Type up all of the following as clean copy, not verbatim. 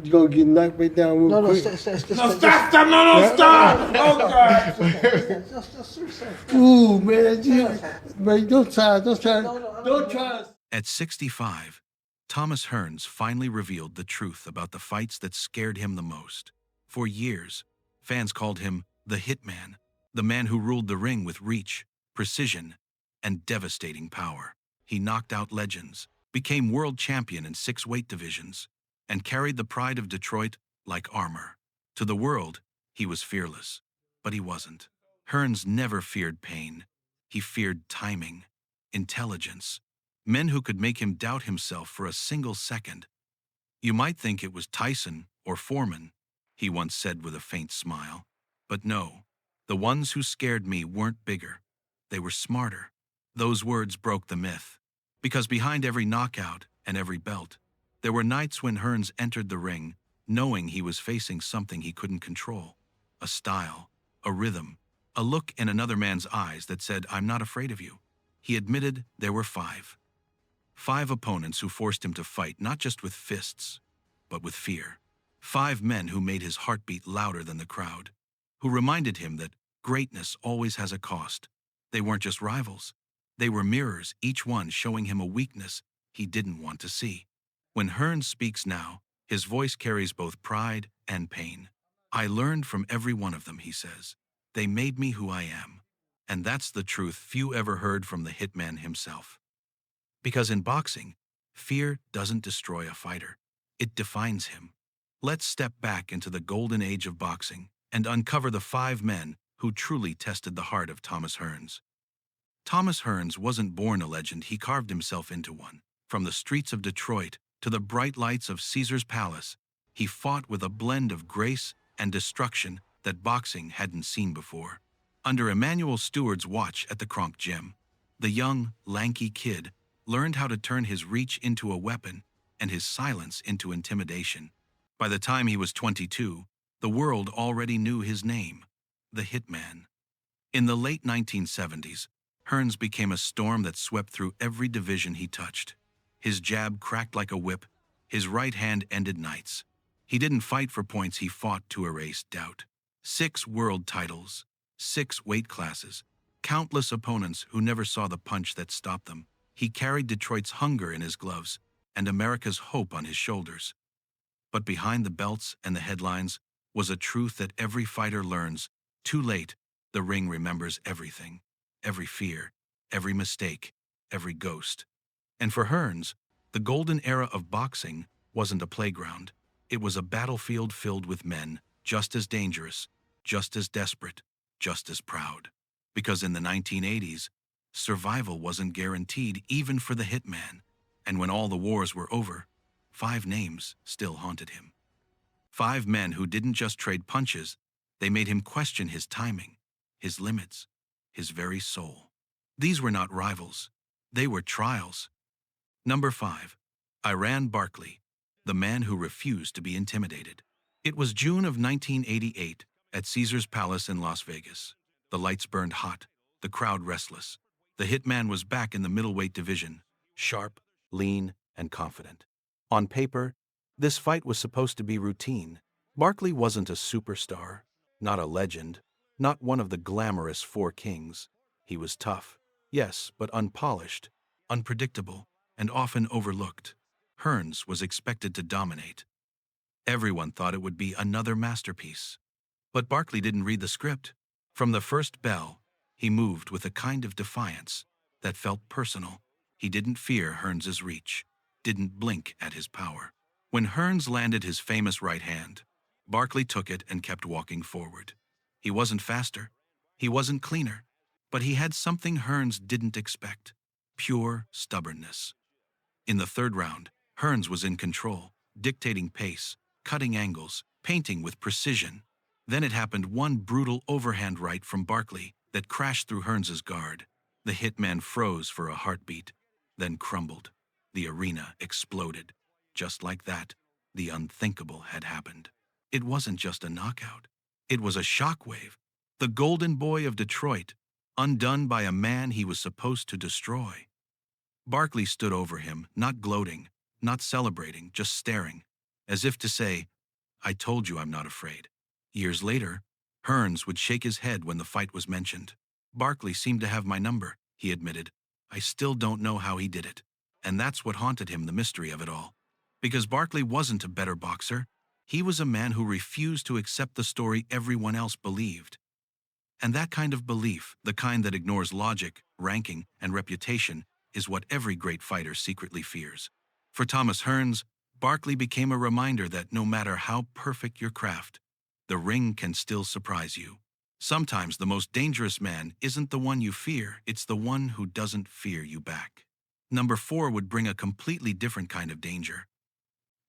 You gonna get knocked back down real quick. Stop! Oh God! Ooh, man, don't try. At 65, Thomas Hearns finally revealed the truth about the fights that scared him the most. For years, fans called him the Hitman, the man who ruled the ring with reach, precision, and devastating power. He knocked out legends, became world champion in 6 weight divisions, and carried the pride of Detroit like armor. To the world, he was fearless, but he wasn't. Hearns never feared pain. He feared timing, intelligence, men who could make him doubt himself for a single second. You might think it was Tyson or Foreman, he once said with a faint smile. But no, the ones who scared me weren't bigger. They were smarter. Those words broke the myth. Because behind every knockout and every belt, there were nights when Hearns entered the ring knowing he was facing something he couldn't control. A style, a rhythm, a look in another man's eyes that said, "I'm not afraid of you." He admitted there were 5. 5 opponents who forced him to fight not just with fists, but with fear. 5 men who made his heartbeat louder than the crowd, who reminded him that greatness always has a cost. They weren't just rivals. They were mirrors, each one showing him a weakness he didn't want to see. When Hearns speaks now, his voice carries both pride and pain. "I learned from every one of them," he says. "They made me who I am." And that's the truth few ever heard from the Hitman himself. Because in boxing, fear doesn't destroy a fighter. It defines him. Let's step back into the golden age of boxing and uncover the 5 men who truly tested the heart of Thomas Hearns. Thomas Hearns wasn't born a legend, he carved himself into one. From the streets of Detroit to the bright lights of Caesar's Palace, he fought with a blend of grace and destruction that boxing hadn't seen before. Under Emanuel Steward's watch at the Kronk Gym, the young, lanky kid learned how to turn his reach into a weapon and his silence into intimidation. By the time he was 22, the world already knew his name, the Hitman. In the late 1970s, Hearns became a storm that swept through every division he touched. His jab cracked like a whip, his right hand ended nights. He didn't fight for points, he fought to erase doubt. 6 world titles, 6 weight classes, countless opponents who never saw the punch that stopped them. He carried Detroit's hunger in his gloves and America's hope on his shoulders. But behind the belts and the headlines was a truth that every fighter learns. Too late, the ring remembers everything. Every fear, every mistake, every ghost. And for Hearns, the golden era of boxing wasn't a playground. It was a battlefield filled with men, just as dangerous, just as desperate, just as proud. Because in the 1980s, survival wasn't guaranteed even for the Hitman. And when all the wars were over, 5 names still haunted him. 5 men who didn't just trade punches, they made him question his timing, his limits, his very soul. These were not rivals, they were trials. Number 5, Iran Barkley, the man who refused to be intimidated. It was June of 1988 at Caesar's Palace in Las Vegas. The lights burned hot, the crowd restless. The Hitman was back in the middleweight division, sharp, lean, and confident. On paper, this fight was supposed to be routine. Barkley wasn't a superstar, not a legend, not one of the glamorous 4 kings. He was tough, yes, but unpolished, unpredictable, and often overlooked. Hearns was expected to dominate. Everyone thought it would be another masterpiece. But Barkley didn't read the script. From the first bell, he moved with a kind of defiance that felt personal. He didn't fear Hearns's reach, didn't blink at his power. When Hearns landed his famous right hand, Barkley took it and kept walking forward. He wasn't faster, he wasn't cleaner, but he had something Hearns didn't expect: pure stubbornness. In the 3rd round, Hearns was in control, dictating pace, cutting angles, painting with precision. Then it happened: one brutal overhand right from Barkley that crashed through Hearns's guard. The Hitman froze for a heartbeat, then crumbled. The arena exploded. Just like that, the unthinkable had happened. It wasn't just a knockout. It was a shockwave. The golden boy of Detroit, undone by a man he was supposed to destroy. Barkley stood over him, not gloating, not celebrating, just staring. as if to say, I told you I'm not afraid. Years later, Hearns would shake his head when the fight was mentioned. Barkley seemed to have my number, he admitted. I still don't know how he did it. And that's what haunted him, the mystery of it all. Because Barkley wasn't a better boxer. He was a man who refused to accept the story everyone else believed. And that kind of belief, the kind that ignores logic, ranking, and reputation, is what every great fighter secretly fears. For Thomas Hearns, Barkley became a reminder that no matter how perfect your craft, the ring can still surprise you. Sometimes the most dangerous man isn't the one you fear, it's the one who doesn't fear you back. Number 4 would bring a completely different kind of danger.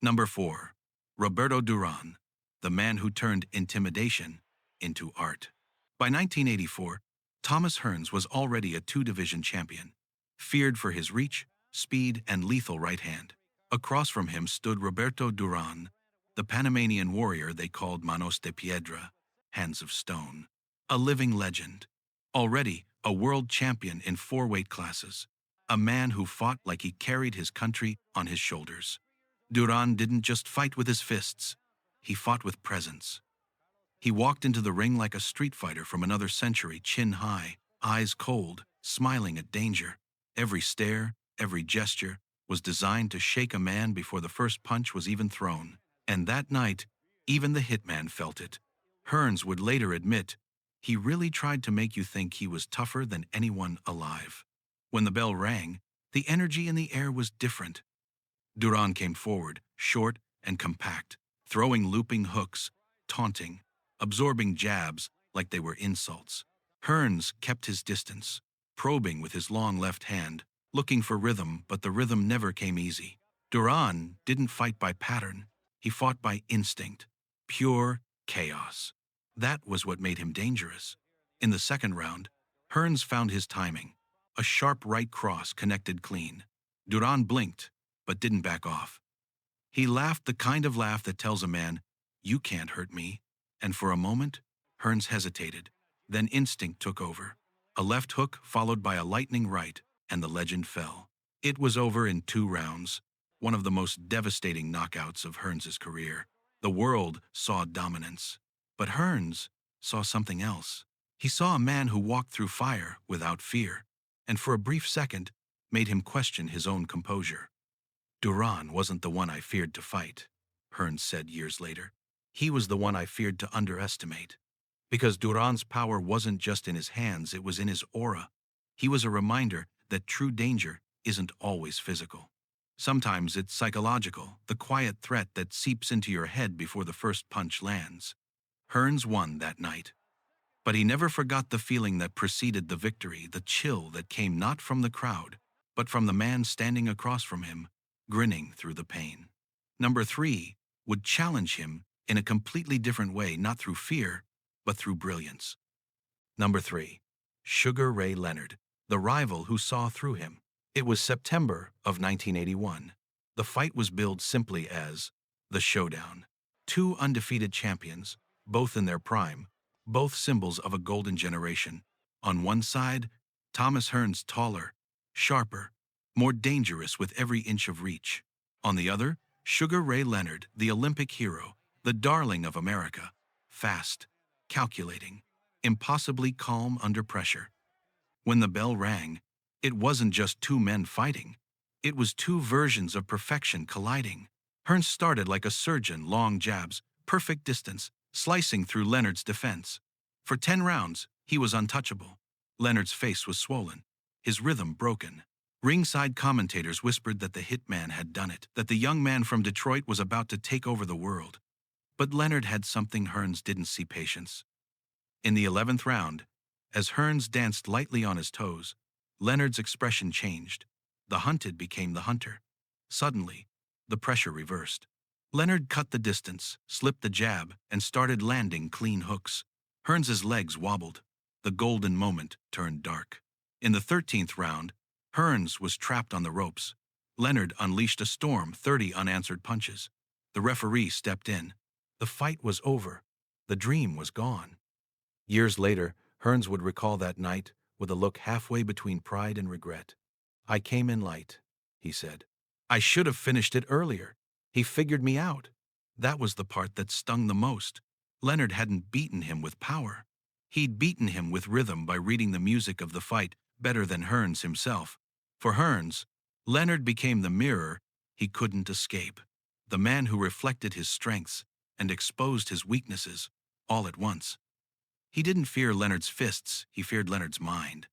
Number 4. Roberto Durán, the man who turned intimidation into art. By 1984, Thomas Hearns was already a 2-division champion, feared for his reach, speed, and lethal right hand. Across from him stood Roberto Durán, the Panamanian warrior they called Manos de Piedra, hands of stone. A living legend. Already a world champion in 4 weight classes. A man who fought like he carried his country on his shoulders. Duran didn't just fight with his fists, he fought with presence. He walked into the ring like a street fighter from another century, chin high, eyes cold, smiling at danger. Every stare, every gesture was designed to shake a man before the first punch was even thrown. And that night, even the Hitman felt it. Hearns would later admit, he really tried to make you think he was tougher than anyone alive. When the bell rang, the energy in the air was different. Duran came forward, short and compact, throwing looping hooks, taunting, absorbing jabs like they were insults. Hearns kept his distance, probing with his long left hand, looking for rhythm, but the rhythm never came easy. Duran didn't fight by pattern, he fought by instinct, pure chaos. That was what made him dangerous. In the second round, Hearns found his timing. A sharp right cross connected clean. Duran blinked, but didn't back off. He laughed the kind of laugh that tells a man, you can't hurt me. And for a moment, Hearns hesitated. Then instinct took over. A left hook followed by a lightning right, and the legend fell. It was over in 2 rounds, one of the most devastating knockouts of Hearns' career. The world saw dominance. But Hearns saw something else. He saw a man who walked through fire without fear, and for a brief second, made him question his own composure. Duran wasn't the one I feared to fight, Hearns said years later. He was the one I feared to underestimate. Because Duran's power wasn't just in his hands, it was in his aura. He was a reminder that true danger isn't always physical. Sometimes it's psychological, the quiet threat that seeps into your head before the first punch lands. Hearns won that night. But he never forgot the feeling that preceded the victory, the chill that came not from the crowd, but from the man standing across from him, grinning through the pain. Number 3 would challenge him in a completely different way, not through fear, but through brilliance. Number 3. Sugar Ray Leonard, the rival who saw through him. It was September of 1981. The fight was billed simply as the showdown. 2 undefeated champions, both in their prime, both symbols of a golden generation. On one side, Thomas Hearns, taller, sharper, more dangerous with every inch of reach. On the other, Sugar Ray Leonard, the Olympic hero, the darling of America, fast, calculating, impossibly calm under pressure. When the bell rang, it wasn't just 2 men fighting. It was 2 versions of perfection colliding. Hearns started like a surgeon, long jabs, perfect distance, slicing through Leonard's defense. For 10 rounds, he was untouchable. Leonard's face was swollen, his rhythm broken. Ringside commentators whispered that the Hitman had done it, that the young man from Detroit was about to take over the world. But Leonard had something Hearns didn't see: patience. In the 11th round, as Hearns danced lightly on his toes, Leonard's expression changed. The hunted became the hunter. Suddenly, the pressure reversed. Leonard cut the distance, slipped the jab, and started landing clean hooks. Hearns' legs wobbled. The golden moment turned dark. In the 13th round, Hearns was trapped on the ropes. Leonard unleashed a storm, 30 unanswered punches. The referee stepped in. The fight was over. The dream was gone. Years later, Hearns would recall that night with a look halfway between pride and regret. I came in light, he said. I should have finished it earlier. He figured me out. That was the part that stung the most. Leonard hadn't beaten him with power. He'd beaten him with rhythm by reading the music of the fight better than Hearns himself. For Hearns, Leonard became the mirror he couldn't escape, the man who reflected his strengths and exposed his weaknesses all at once. He didn't fear Leonard's fists, he feared Leonard's mind.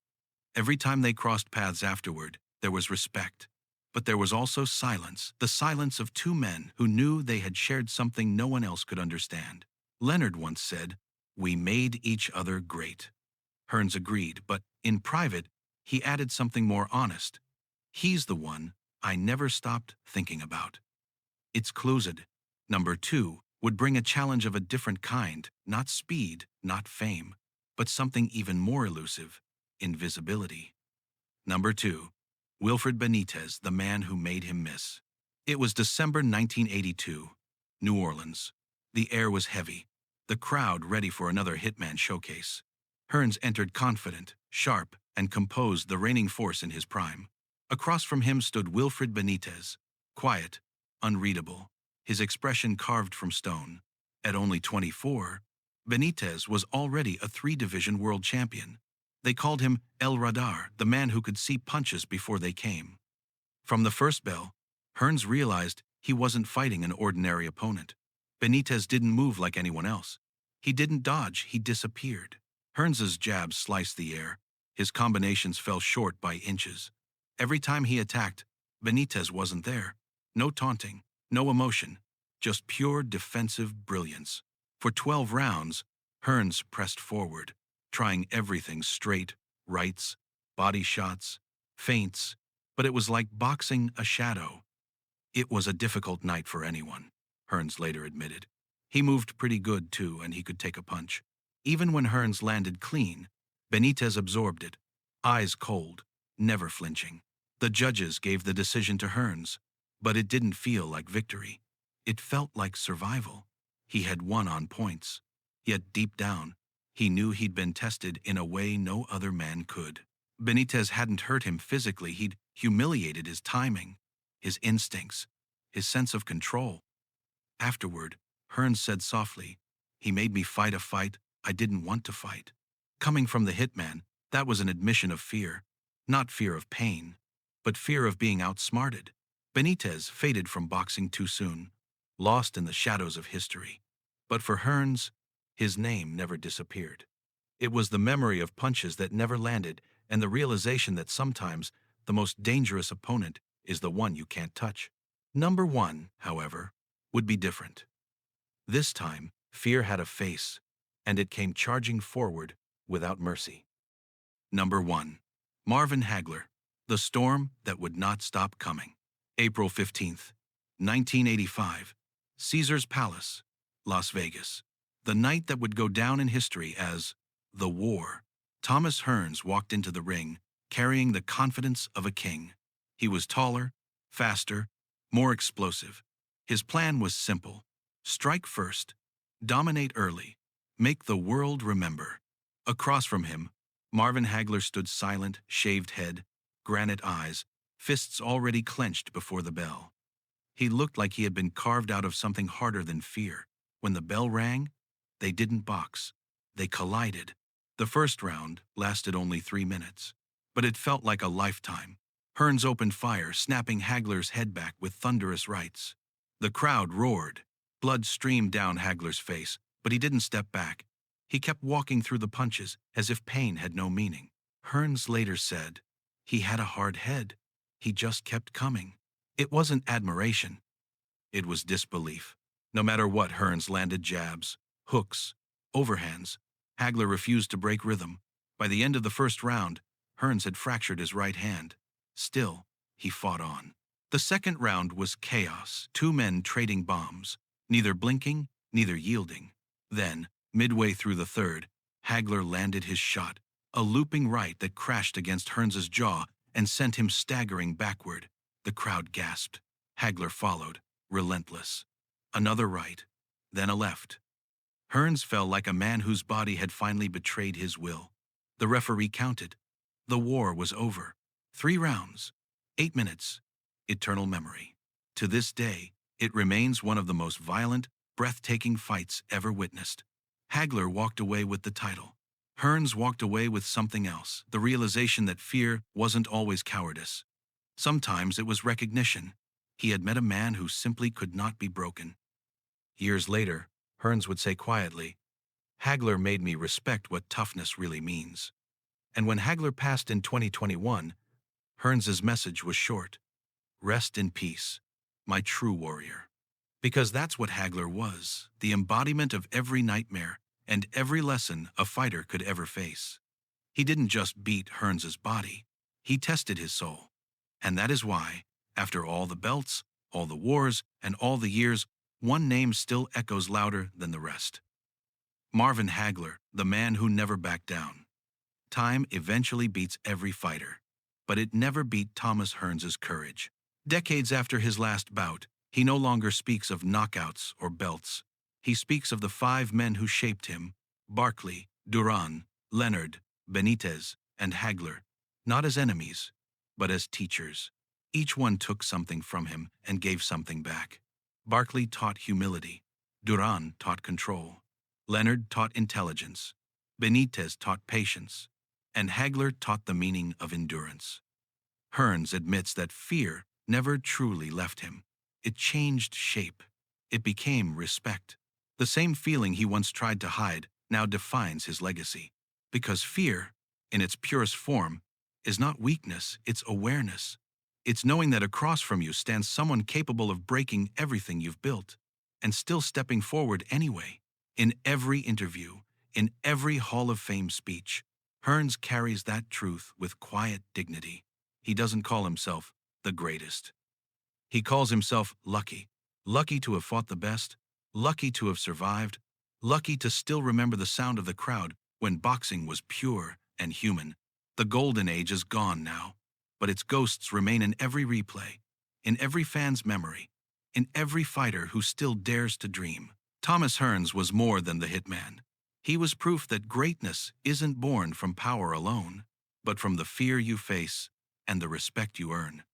Every time they crossed paths afterward, there was respect. But there was also silence, the silence of two men who knew they had shared something no one else could understand. Leonard once said, "We made each other great." Hearns agreed, but in private, he added something more honest. "He's the one I never stopped thinking about." It's closed. Number 2 would bring a challenge of a different kind, not speed, not fame, but something even more elusive, invisibility. Number 2, Wilfred Benítez, the man who made him miss. It was December 1982, New Orleans. The air was heavy, the crowd ready for another Hitman showcase. Hearns entered confident, sharp, and composed, the reigning force in his prime. Across from him stood Wilfred Benítez, quiet, unreadable, his expression carved from stone. At only 24, Benitez was already a 3-division world champion. They called him El Radar, the man who could see punches before they came. From the first bell, Hearns realized he wasn't fighting an ordinary opponent. Benitez didn't move like anyone else. He didn't dodge, he disappeared. Hearns's jabs sliced the air. His combinations fell short by inches. Every time he attacked, Benitez wasn't there. No taunting, no emotion, just pure defensive brilliance. For 12 rounds, Hearns pressed forward, trying everything: straight, rights, body shots, feints, but it was like boxing a shadow. It was a difficult night for anyone, Hearns later admitted. He moved pretty good too, and he could take a punch. Even when Hearns landed clean, Benitez absorbed it, eyes cold, never flinching. The judges gave the decision to Hearns, but it didn't feel like victory. It felt like survival. He had won on points, yet deep down, he knew he'd been tested in a way no other man could. Benitez hadn't hurt him physically, he'd humiliated his timing, his instincts, his sense of control. Afterward, Hearns said softly, "He made me fight a fight I didn't want to fight." Coming from the Hitman, that was an admission of fear. Not fear of pain, but fear of being outsmarted. Benitez faded from boxing too soon, lost in the shadows of history. But for Hearns, his name never disappeared. It was the memory of punches that never landed and the realization that sometimes the most dangerous opponent is the one you can't touch. Number 1, however, would be different. This time, fear had a face, and it came charging forward without mercy. Number 1, Marvin Hagler, the storm that would not stop coming. April 15th, 1985, Caesar's Palace, Las Vegas. The night that would go down in history as the War. Thomas Hearns walked into the ring, carrying the confidence of a king. He was taller, faster, more explosive. His plan was simple: strike first, dominate early, make the world remember. Across from him, Marvin Hagler stood silent, shaved head, granite eyes, fists already clenched before the bell. He looked like he had been carved out of something harder than fear. When the bell rang, they didn't box. They collided. The first round lasted only 3 minutes, but it felt like a lifetime. Hearns opened fire, snapping Hagler's head back with thunderous rights. The crowd roared. Blood streamed down Hagler's face, but he didn't step back. He kept walking through the punches as if pain had no meaning. Hearns later said, "He had a hard head. He just kept coming." It wasn't admiration. It was disbelief. No matter what, Hearns landed jabs, hooks, overhands. Hagler refused to break rhythm. By the end of the first round, Hearns had fractured his right hand. Still, he fought on. The second round was chaos, 2 men trading bombs, neither blinking, neither yielding. Then, midway through the third, Hagler landed his shot, a looping right that crashed against Hearns's jaw and sent him staggering backward. The crowd gasped. Hagler followed, relentless. Another right, then a left. Hearns fell like a man whose body had finally betrayed his will. The referee counted. The war was over. 3 rounds, 8 minutes, eternal memory. To this day, it remains one of the most violent, breathtaking fights ever witnessed. Hagler walked away with the title. Hearns walked away with something else, the realization that fear wasn't always cowardice. Sometimes it was recognition. He had met a man who simply could not be broken. Years later, Hearns would say quietly, "Hagler made me respect what toughness really means." And when Hagler passed in 2021, Hearns's message was short: "Rest in peace, my true warrior." Because that's what Hagler was, the embodiment of every nightmare and every lesson a fighter could ever face. He didn't just beat Hearns's body, he tested his soul. And that is why, after all the belts, all the wars, and all the years, one name still echoes louder than the rest. Marvin Hagler, the man who never backed down. Time eventually beats every fighter, but it never beat Thomas Hearns's courage. Decades after his last bout, he no longer speaks of knockouts or belts. He speaks of the 5 men who shaped him: Barkley, Duran, Leonard, Benitez, and Hagler, not as enemies, but as teachers. Each one took something from him and gave something back. Barkley taught humility. Duran taught control. Leonard taught intelligence. Benitez taught patience. And Hagler taught the meaning of endurance. Hearns admits that fear never truly left him. It changed shape. It became respect. The same feeling he once tried to hide now defines his legacy. Because fear, in its purest form, is not weakness, it's awareness. It's knowing that across from you stands someone capable of breaking everything you've built and still stepping forward anyway. In every interview, in every Hall of Fame speech, Hearns carries that truth with quiet dignity. He doesn't call himself the greatest. He calls himself lucky. Lucky to have fought the best, lucky to have survived, lucky to still remember the sound of the crowd when boxing was pure and human. The golden age is gone now, but its ghosts remain in every replay, in every fan's memory, in every fighter who still dares to dream. Thomas Hearns was more than the hitman. He was proof that greatness isn't born from power alone, but from the fear you face and the respect you earn.